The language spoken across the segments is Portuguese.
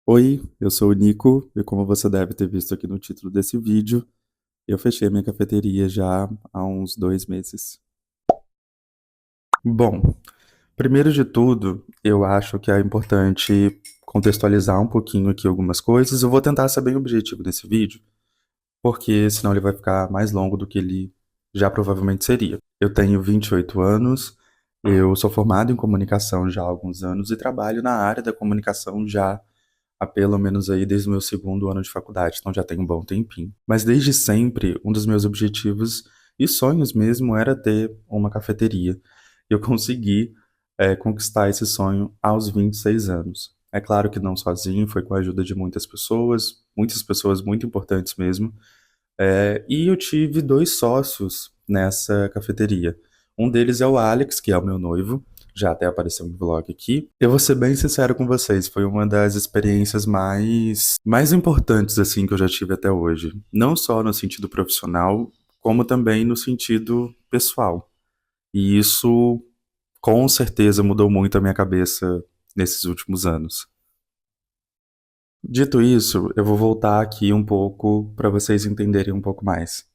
Oi, eu sou o Nico e como você deve ter visto aqui no título desse vídeo, eu fechei minha cafeteria já há uns 2 meses. Bom, primeiro de tudo, eu acho que é importante contextualizar um pouquinho aqui algumas coisas. Eu vou tentar ser bem objetivo nesse vídeo, porque senão ele vai ficar mais longo do que ele já provavelmente seria. Eu tenho 28 anos, eu sou formado em comunicação já há alguns anos e trabalho na área da comunicação já há pelo menos aí desde o meu segundo ano de faculdade, então já tem um bom tempinho. Mas desde sempre, um dos meus objetivos e sonhos mesmo era ter uma cafeteria. Eu consegui conquistar esse sonho aos 26 anos. É claro que não sozinho, foi com a ajuda de muitas pessoas muito importantes mesmo. E eu tive dois sócios nessa cafeteria. Um deles é o Alex, que é o meu noivo, já até apareceu no vlog aqui. Eu vou ser bem sincero com vocês, foi uma das experiências mais importantes assim que eu já tive até hoje. Não só no sentido profissional, como também no sentido pessoal. E isso com certeza mudou muito a minha cabeça nesses últimos anos. Dito isso, eu vou voltar aqui um pouco para vocês entenderem um pouco mais.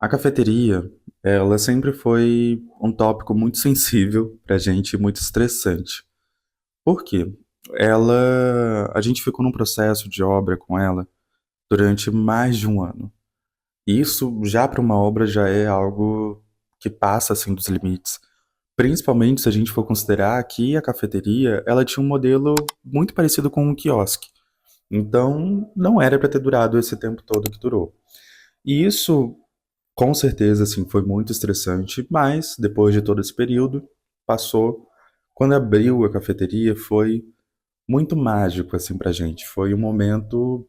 A cafeteria, ela sempre foi um tópico muito sensível pra gente, muito estressante. Por quê? A gente ficou num processo de obra com ela durante mais de um ano. E isso já para uma obra já é algo que passa assim dos limites. Principalmente se a gente for considerar que a cafeteria, ela tinha um modelo muito parecido com um quiosque. Então, não era para ter durado esse tempo todo que durou. E isso com certeza, assim, foi muito estressante, mas depois de todo esse período, passou. Quando abriu a cafeteria, foi muito mágico, assim, pra gente. Foi um momento.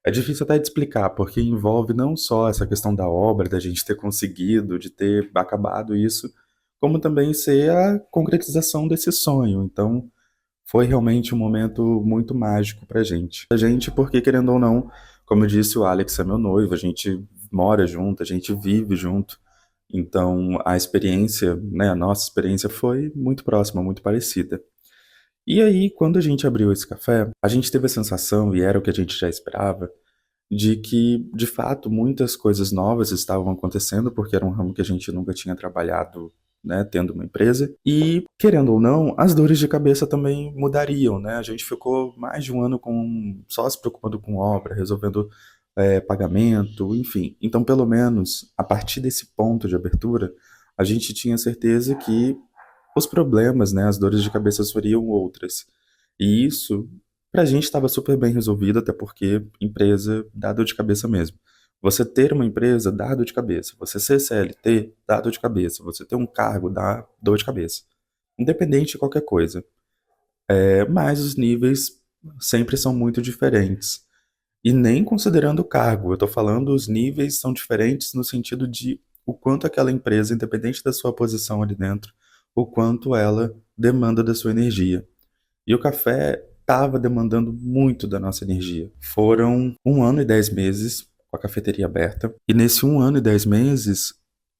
É difícil até de explicar, porque envolve não só essa questão da obra, da gente ter conseguido, de ter acabado isso, como também ser a concretização desse sonho. Então, foi realmente um momento muito mágico pra gente. A gente, porque querendo ou não, como eu disse, o Alex é meu noivo, a gente mora junto, a gente vive junto. Então, a experiência, né, a nossa experiência foi muito próxima, muito parecida. E aí, quando a gente abriu esse café, a gente teve a sensação, e era o que a gente já esperava, de que, de fato, muitas coisas novas estavam acontecendo, porque era um ramo que a gente nunca tinha trabalhado, né, tendo uma empresa. E, querendo ou não, as dores de cabeça também mudariam, né? A gente ficou mais de um ano só se preocupando com obra, resolvendo pagamento, enfim. Então, pelo menos, a partir desse ponto de abertura, a gente tinha certeza que os problemas, né, as dores de cabeça seriam outras. E isso, pra gente, estava super bem resolvido, até porque empresa dá dor de cabeça mesmo. Você ter uma empresa dá dor de cabeça. Você ser CLT dá dor de cabeça. Você ter um cargo dá dor de cabeça. Independente de qualquer coisa. Mas os níveis sempre são muito diferentes. E nem considerando o cargo, eu tô falando os níveis são diferentes no sentido de o quanto aquela empresa, independente da sua posição ali dentro, o quanto ela demanda da sua energia. E o café estava demandando muito da nossa energia. Foram 1 ano e 10 meses com a cafeteria aberta. E nesse 1 ano e 10 meses,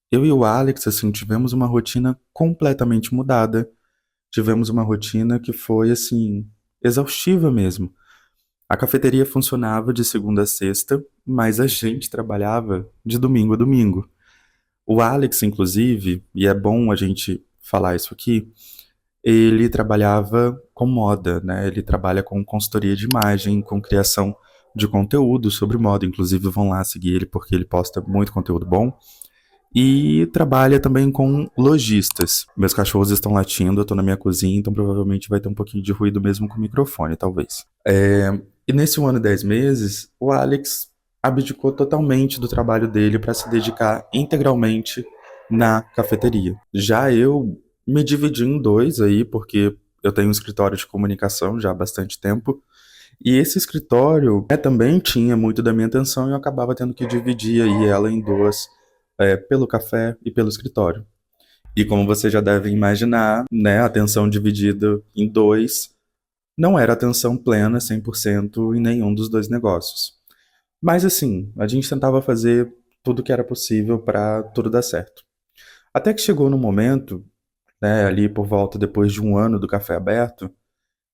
eu e o Alex, assim, tivemos uma rotina completamente mudada. Tivemos uma rotina que foi, assim, exaustiva mesmo. A cafeteria funcionava de segunda a sexta, mas a gente trabalhava de domingo a domingo. O Alex, inclusive, e é bom a gente falar isso aqui, ele trabalhava com moda, né? Ele trabalha com consultoria de imagem, com criação de conteúdo sobre moda. Inclusive, vão lá seguir ele porque ele posta muito conteúdo bom. E trabalha também com lojistas. Meus cachorros estão latindo, eu tô na minha cozinha, então provavelmente vai ter um pouquinho de ruído mesmo com o microfone, talvez. E nesse 1 ano e 10 meses, o Alex abdicou totalmente do trabalho dele para se dedicar integralmente na cafeteria. Já eu me dividi em dois aí, porque eu tenho um escritório de comunicação já há bastante tempo, e esse escritório também tinha muito da minha atenção e eu acabava tendo que dividir aí ela em duas, pelo café e pelo escritório. E como você já deve imaginar, né, a atenção dividida em dois não era atenção plena 100% em nenhum dos dois negócios. Mas assim, a gente tentava fazer tudo que era possível para tudo dar certo. Até que chegou no momento, né, ali por volta depois de um ano do café aberto,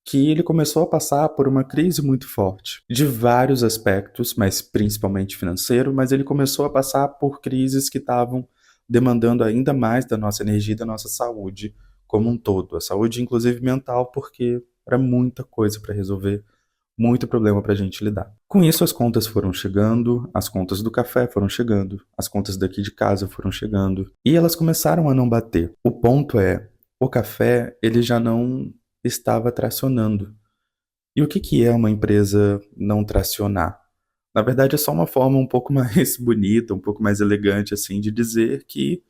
que ele começou a passar por uma crise muito forte, de vários aspectos, mas principalmente financeiro, mas ele começou a passar por crises que estavam demandando ainda mais da nossa energia e da nossa saúde como um todo, a saúde inclusive mental, porque era muita coisa para resolver, muito problema para a gente lidar. Com isso, as contas foram chegando, as contas do café foram chegando, as contas daqui de casa foram chegando, e elas começaram a não bater. O ponto é, o café, ele já não estava tracionando. E o que que é uma empresa não tracionar? Na verdade, é só uma forma um pouco mais bonita, um pouco mais elegante, assim, de dizer que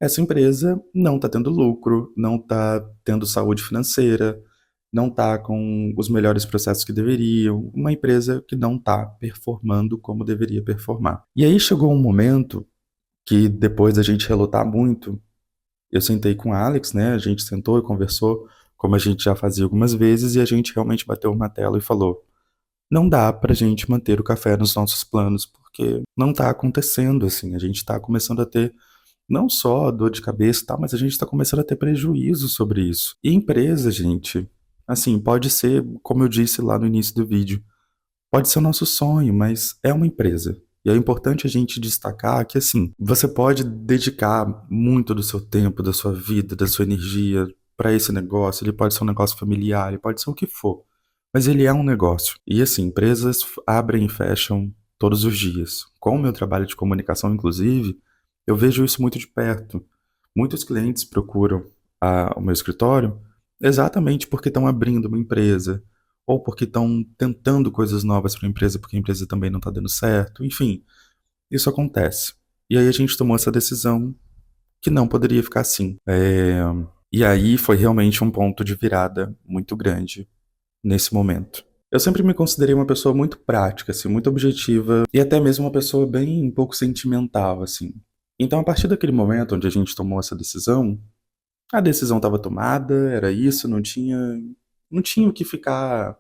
essa empresa não está tendo lucro, não está tendo saúde financeira, não está com os melhores processos que deveriam, uma empresa que não está performando como deveria performar. E aí chegou um momento que, depois da gente relutar muito, eu sentei com o Alex, né? A gente sentou e conversou, como a gente já fazia algumas vezes, e a gente realmente bateu o martelo e falou: não dá pra gente manter o café nos nossos planos, porque não tá acontecendo assim. A gente tá começando a ter não só dor de cabeça e tal, mas a gente tá começando a ter prejuízo sobre isso. E empresa, gente, assim, pode ser, como eu disse lá no início do vídeo, pode ser o nosso sonho, mas é uma empresa. E é importante a gente destacar que, assim, você pode dedicar muito do seu tempo, da sua vida, da sua energia para esse negócio. Ele pode ser um negócio familiar, ele pode ser o que for. Mas ele é um negócio. E, assim, empresas abrem e fecham todos os dias. Com o meu trabalho de comunicação, inclusive, eu vejo isso muito de perto. Muitos clientes procuram o meu escritório exatamente porque estão abrindo uma empresa ou porque estão tentando coisas novas para a empresa, porque a empresa também não está dando certo. Enfim, isso acontece. E aí a gente tomou essa decisão que não poderia ficar assim. E aí foi realmente um ponto de virada muito grande nesse momento. Eu sempre me considerei uma pessoa muito prática, assim, muito objetiva e até mesmo uma pessoa bem um pouco sentimental, assim. Então, a partir daquele momento onde a gente tomou essa decisão, a decisão estava tomada, era isso, não tinha o que ficar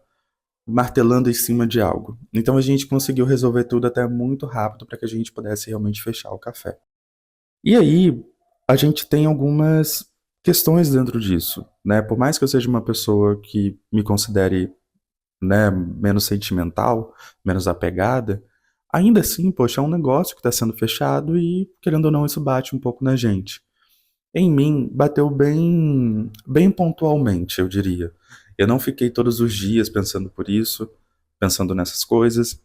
martelando em cima de algo. Então a gente conseguiu resolver tudo até muito rápido para que a gente pudesse realmente fechar o café. E aí a gente tem algumas questões dentro disso, né? Por mais que eu seja uma pessoa que me considere, né, menos sentimental, menos apegada, ainda assim, poxa, é um negócio que está sendo fechado e, querendo ou não, isso bate um pouco na gente. Em mim, bateu bem, bem pontualmente, eu diria. Eu não fiquei todos os dias pensando por isso, pensando nessas coisas.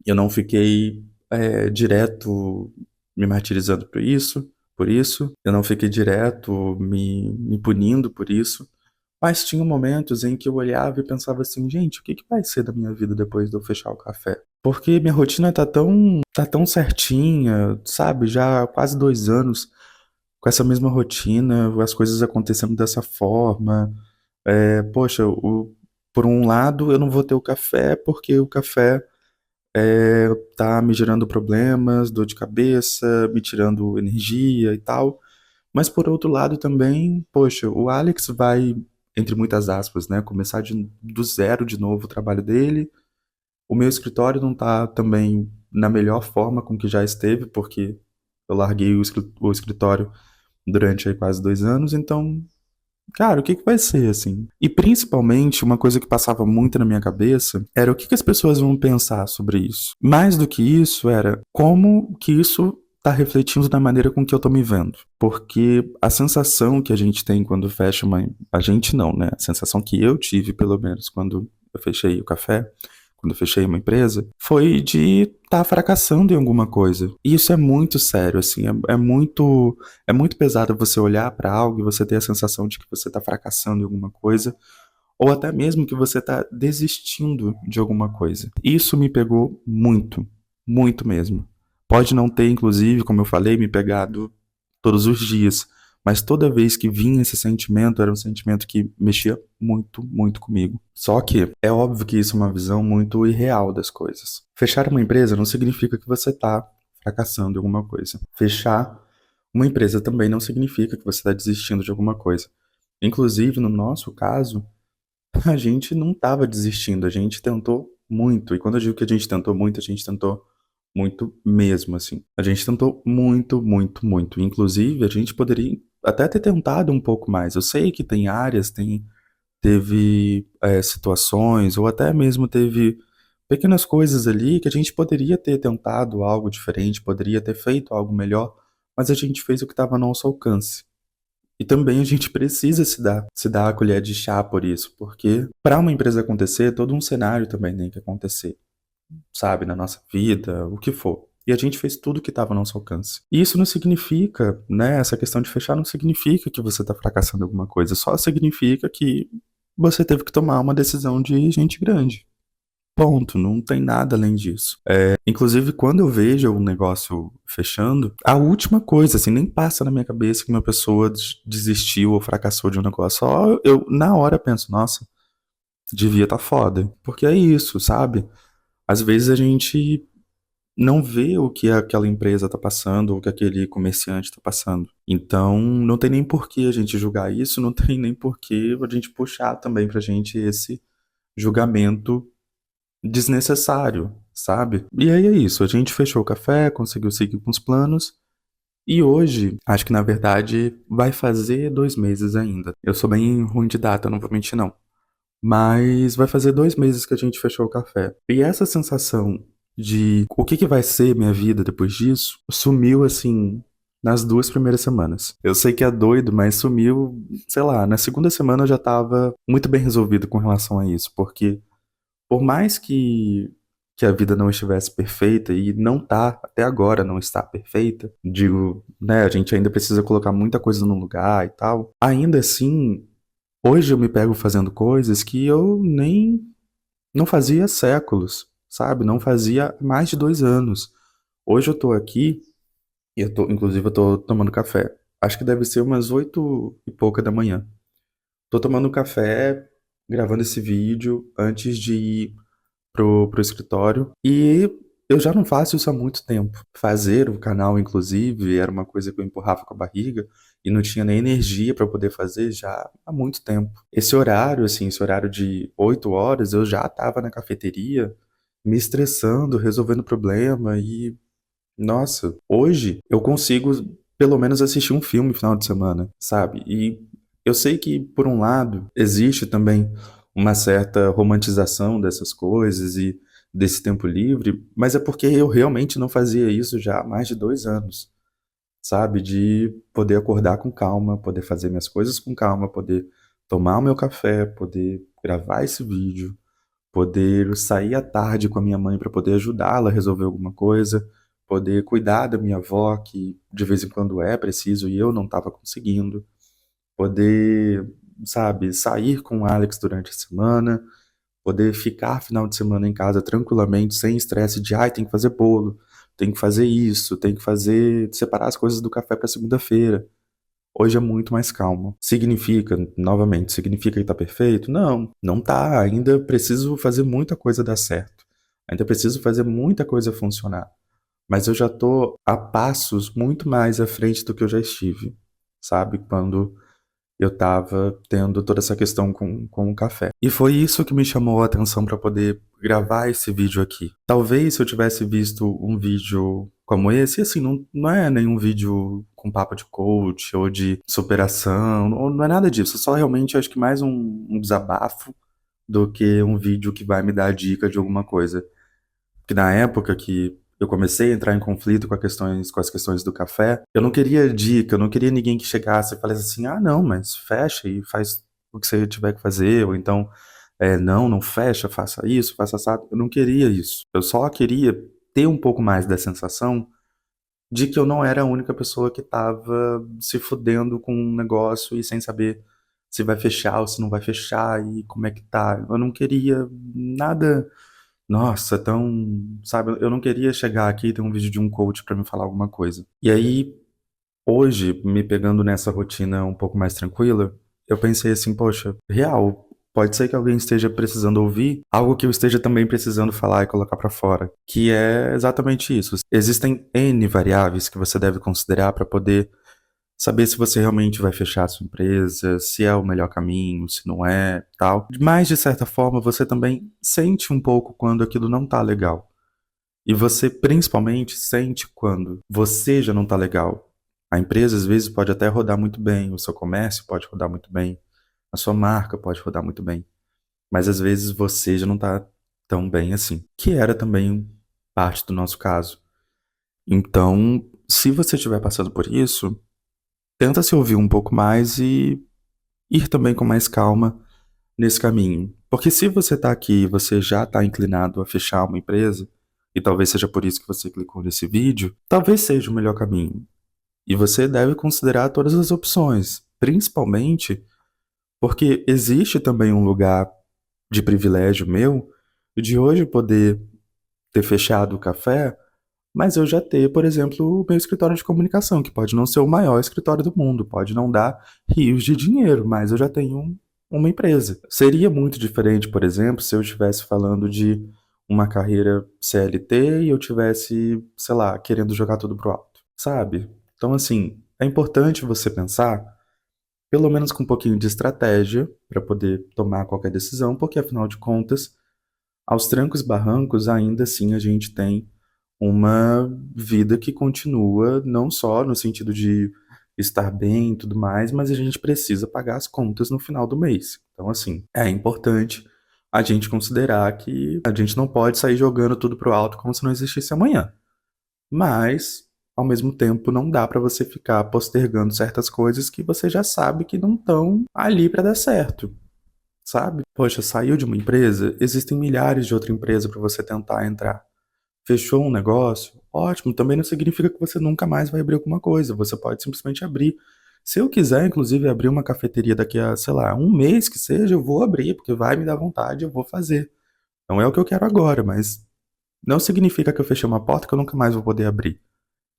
Eu não fiquei direto me martirizando por isso. Eu não fiquei direto me punindo por isso. Mas tinha momentos em que eu olhava e pensava assim, gente, o que que vai ser da minha vida depois de eu fechar o café? Porque minha rotina tá tão certinha, sabe? Já há quase 2 anos com essa mesma rotina, as coisas acontecendo dessa forma. Poxa, por um lado eu não vou ter o café porque o café tá me gerando problemas, dor de cabeça, me tirando energia e tal. Mas por outro lado também, poxa, o Alex vai, entre muitas aspas, né, começar do zero de novo o trabalho dele. O meu escritório não tá também na melhor forma com que já esteve, porque eu larguei o escritório durante aí quase 2 anos, então, cara, o que que vai ser, assim? E principalmente, uma coisa que passava muito na minha cabeça era o que que as pessoas vão pensar sobre isso. Mais do que isso, era como que isso tá refletindo na maneira com que eu tô me vendo. Porque a sensação que a gente tem quando fecha uma. A gente não, né? A sensação que eu tive, pelo menos, quando eu fechei o café, quando eu fechei uma empresa, foi de estar fracassando em alguma coisa. E isso é muito sério, assim, é muito pesado você olhar para algo e você ter a sensação de que você está fracassando em alguma coisa, ou até mesmo que você está desistindo de alguma coisa. Isso me pegou muito, muito mesmo. Pode não ter, inclusive, como eu falei, me pegado todos os dias, mas toda vez que vinha esse sentimento, era um sentimento que mexia muito, muito comigo. Só que é óbvio que isso é uma visão muito irreal das coisas. Fechar uma empresa não significa que você está fracassando em alguma coisa. Fechar uma empresa também não significa que você está desistindo de alguma coisa. Inclusive, no nosso caso, a gente não estava desistindo, a gente tentou muito. E quando eu digo que a gente tentou muito mesmo, assim. A gente tentou muito, muito, muito. Inclusive, a gente poderia até ter tentado um pouco mais. Eu sei que tem áreas, tem teve situações, ou até mesmo teve pequenas coisas ali que a gente poderia ter tentado algo diferente, poderia ter feito algo melhor, mas a gente fez o que estava ao nosso alcance. E também a gente precisa se dar a colher de chá por isso, porque para uma empresa acontecer, todo um cenário também tem que acontecer, sabe, na nossa vida, o que for. E a gente fez tudo que estava ao nosso alcance. E isso não significa, né, essa questão de fechar não significa que você está fracassando em alguma coisa, só significa que você teve que tomar uma decisão de gente grande. Ponto, não tem nada além disso. Inclusive, quando eu vejo um negócio fechando, a última coisa, assim, nem passa na minha cabeça que uma pessoa desistiu ou fracassou de um negócio. Só eu, na hora, penso, nossa, devia estar foda. Porque é isso, sabe? Às vezes a gente não vê o que aquela empresa tá passando, ou o que aquele comerciante tá passando. Então, não tem nem por que a gente julgar isso, não tem nem por que a gente puxar também pra gente esse julgamento desnecessário, sabe? E aí é isso, a gente fechou o café, conseguiu seguir com os planos, e hoje, acho que na verdade vai fazer 2 meses ainda. Eu sou bem ruim de data, não vou mentir não. Mas vai fazer 2 meses que a gente fechou o café. E essa sensação de o que vai ser minha vida depois disso, sumiu assim nas 2 primeiras semanas. Eu sei que é doido, mas sumiu, sei lá, na segunda semana eu já tava muito bem resolvido com relação a isso, porque por mais que a vida não estivesse perfeita, e não tá, até agora não está perfeita, digo, né, a gente ainda precisa colocar muita coisa no lugar e tal, ainda assim, hoje eu me pego fazendo coisas que eu nem não fazia há séculos, sabe? Não fazia há mais de 2 anos. Hoje eu tô aqui, e inclusive eu tô tomando café. Acho que deve ser umas 8 e pouca da manhã. Tô tomando café, gravando esse vídeo antes de ir pro escritório. E eu já não faço isso há muito tempo. Fazer o canal, inclusive, era uma coisa que eu empurrava com a barriga e não tinha nem energia para poder fazer já há muito tempo. Esse horário, assim, esse horário de 8 horas, eu já estava na cafeteria me estressando, resolvendo problema e, nossa, hoje eu consigo pelo menos assistir um filme no final de semana, sabe? E eu sei que, por um lado, existe também uma certa romantização dessas coisas e desse tempo livre, mas é porque eu realmente não fazia isso já há mais de 2 anos, sabe? De poder acordar com calma, poder fazer minhas coisas com calma, poder tomar o meu café, poder gravar esse vídeo, poder sair à tarde com a minha mãe para poder ajudá-la a resolver alguma coisa, poder cuidar da minha avó, que de vez em quando é preciso e eu não estava conseguindo, poder, sabe, sair com o Alex durante a semana, poder ficar final de semana em casa tranquilamente, sem estresse de, ai, tem que fazer bolo, tem que fazer isso, tem que fazer, separar as coisas do café para segunda-feira. Hoje é muito mais calmo. Significa, novamente, significa que tá perfeito? Não, não tá. Ainda preciso fazer muita coisa dar certo. Ainda preciso fazer muita coisa funcionar. Mas eu já tô a passos muito mais à frente do que eu já estive, sabe? Quando eu tava tendo toda essa questão com o café. E foi isso que me chamou a atenção para poder gravar esse vídeo aqui. Talvez se eu tivesse visto um vídeo como esse, e assim, não é nenhum vídeo com papo de coach ou de superação, não é nada disso, é só realmente acho que mais um desabafo do que um vídeo que vai me dar dica de alguma coisa. Que na época que eu comecei a entrar em conflito com as questões do café, eu não queria dica, eu não queria ninguém que chegasse e falasse assim, ah, não, mas fecha e faz o que você tiver que fazer, ou então, não, não fecha, faça isso, faça assado. Eu não queria isso. Eu só queria ter um pouco mais da sensação de que eu não era a única pessoa que estava se fudendo com um negócio e sem saber se vai fechar ou se não vai fechar e como é que tá. Eu não queria nada. Nossa, tão, sabe, eu não queria chegar aqui e ter um vídeo de um coach pra me falar alguma coisa. E aí, hoje, me pegando nessa rotina um pouco mais tranquila, eu pensei assim, poxa, real, pode ser que alguém esteja precisando ouvir algo que eu esteja também precisando falar e colocar pra fora, que é exatamente isso. Existem N variáveis que você deve considerar para poder saber se você realmente vai fechar a sua empresa, se é o melhor caminho, se não é, tal. Mas, de certa forma, você também sente um pouco quando aquilo não tá legal. E você, principalmente, sente quando você já não tá legal. A empresa, às vezes, pode até rodar muito bem, o seu comércio pode rodar muito bem, a sua marca pode rodar muito bem, mas às vezes você já não tá tão bem assim, que era também parte do nosso caso. Então, se você estiver passando por isso, tenta se ouvir um pouco mais e ir também com mais calma nesse caminho. Porque se você está aqui e você já está inclinado a fechar uma empresa, e talvez seja por isso que você clicou nesse vídeo, talvez seja o melhor caminho. E você deve considerar todas as opções, principalmente porque existe também um lugar de privilégio meu de hoje poder ter fechado o café, mas eu já ter, por exemplo, o meu escritório de comunicação, que pode não ser o maior escritório do mundo, pode não dar rios de dinheiro, mas eu já tenho uma empresa. Seria muito diferente, por exemplo, se eu estivesse falando de uma carreira CLT e eu tivesse, sei lá, querendo jogar tudo pro alto, sabe? Então, assim, é importante você pensar, pelo menos com um pouquinho de estratégia, para poder tomar qualquer decisão, porque afinal de contas, aos trancos e barrancos, ainda assim a gente tem uma vida que continua, não só no sentido de estar bem e tudo mais, mas a gente precisa pagar as contas no final do mês. Então, assim, é importante a gente considerar que a gente não pode sair jogando tudo pro alto como se não existisse amanhã. Mas, ao mesmo tempo, não dá para você ficar postergando certas coisas que você já sabe que não estão ali para dar certo, sabe? Poxa, saiu de uma empresa, existem milhares de outras empresas para você tentar entrar. Fechou um negócio? Ótimo, também não significa que você nunca mais vai abrir alguma coisa. Você pode simplesmente abrir. Se eu quiser, inclusive, abrir uma cafeteria daqui a, sei lá, um mês que seja, eu vou abrir, porque vai me dar vontade, eu vou fazer. Não é o que eu quero agora, mas não significa que eu fechei uma porta que eu nunca mais vou poder abrir.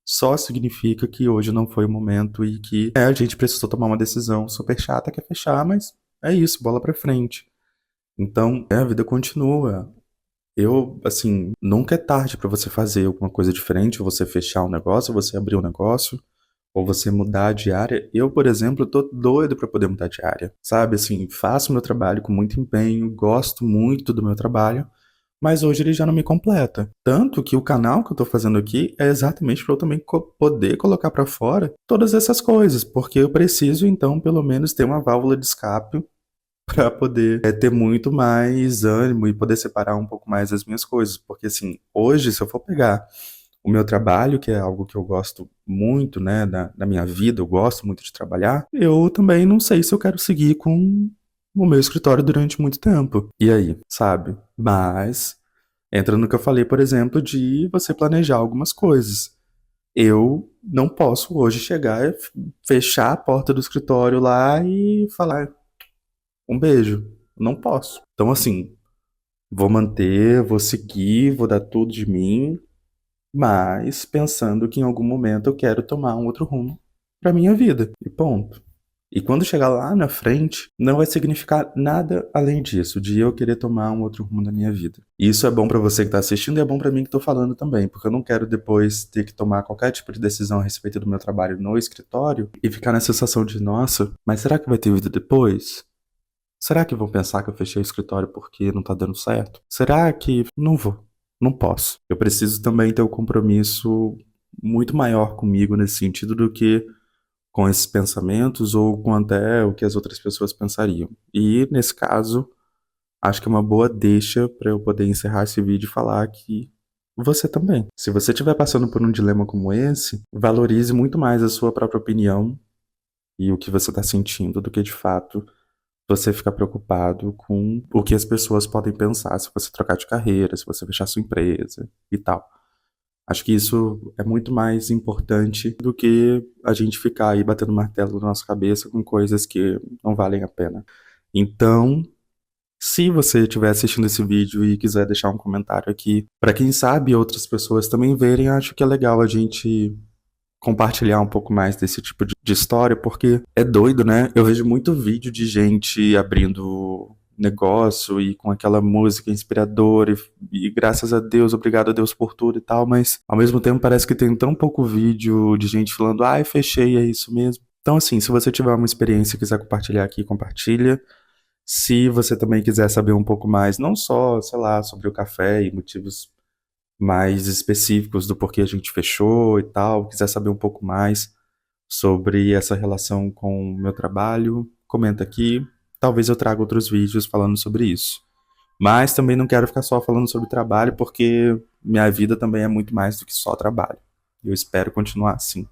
Só significa que hoje não foi o momento e que a gente precisou tomar uma decisão super chata que é fechar, mas é isso, bola pra frente. Então, a vida continua. Eu, assim, nunca é tarde pra você fazer alguma coisa diferente, ou você fechar um negócio, ou você abrir um negócio, ou você mudar de área. Eu, por exemplo, tô doido pra poder mudar de área, sabe? Assim, faço meu trabalho com muito empenho, gosto muito do meu trabalho, mas hoje ele já não me completa. Tanto que o canal que eu tô fazendo aqui é exatamente pra eu também poder colocar pra fora todas essas coisas, porque eu preciso, então, pelo menos ter uma válvula de escape para poder ter muito mais ânimo e poder separar um pouco mais as minhas coisas. Porque, assim, hoje, se eu for pegar o meu trabalho, que é algo que eu gosto muito, né, da minha vida, eu gosto muito de trabalhar, eu também não sei se eu quero seguir com o meu escritório durante muito tempo. E aí, sabe? Mas entra no que eu falei, por exemplo, de você planejar algumas coisas. Eu não posso hoje chegar e fechar a porta do escritório lá e falar um beijo. Não posso. Então, assim, vou manter, vou seguir, vou dar tudo de mim, mas pensando que em algum momento eu quero tomar um outro rumo pra minha vida. E ponto. E quando chegar lá na frente, não vai significar nada além disso, de eu querer tomar um outro rumo na minha vida. E isso é bom pra você que tá assistindo e é bom pra mim que tô falando também, porque eu não quero depois ter que tomar qualquer tipo de decisão a respeito do meu trabalho no escritório e ficar na sensação de, nossa, mas será que vai ter vida depois? Será que vão pensar que eu fechei o escritório porque não tá dando certo? Será que não vou? Não posso. Eu preciso também ter um compromisso muito maior comigo nesse sentido do que com esses pensamentos ou com até o que as outras pessoas pensariam. E nesse caso, acho que é uma boa deixa para eu poder encerrar esse vídeo e falar que você também. Se você estiver passando por um dilema como esse, valorize muito mais a sua própria opinião e o que você está sentindo do que de fato você ficar preocupado com o que as pessoas podem pensar se você trocar de carreira, se você fechar sua empresa e tal. Acho que isso é muito mais importante do que a gente ficar aí batendo martelo na nossa cabeça com coisas que não valem a pena. Então, se você estiver assistindo esse vídeo e quiser deixar um comentário aqui, para quem sabe outras pessoas também verem, acho que é legal a gente compartilhar um pouco mais desse tipo de história, porque é doido, né? Eu vejo muito vídeo de gente abrindo negócio e com aquela música inspiradora e graças a Deus, obrigado a Deus por tudo e tal, mas ao mesmo tempo parece que tem tão pouco vídeo de gente falando, ai, fechei, é isso mesmo. Então, assim, se você tiver uma experiência e quiser compartilhar aqui, compartilha. Se você também quiser saber um pouco mais, não só, sei lá, sobre o café e motivos mais específicos do porquê a gente fechou e tal, quiser saber um pouco mais sobre essa relação com o meu trabalho, comenta aqui. talvez eu traga outros vídeos falando sobre isso. Mas também não quero ficar só falando sobre trabalho, porque minha vida também é muito mais do que só trabalho. E eu espero continuar assim.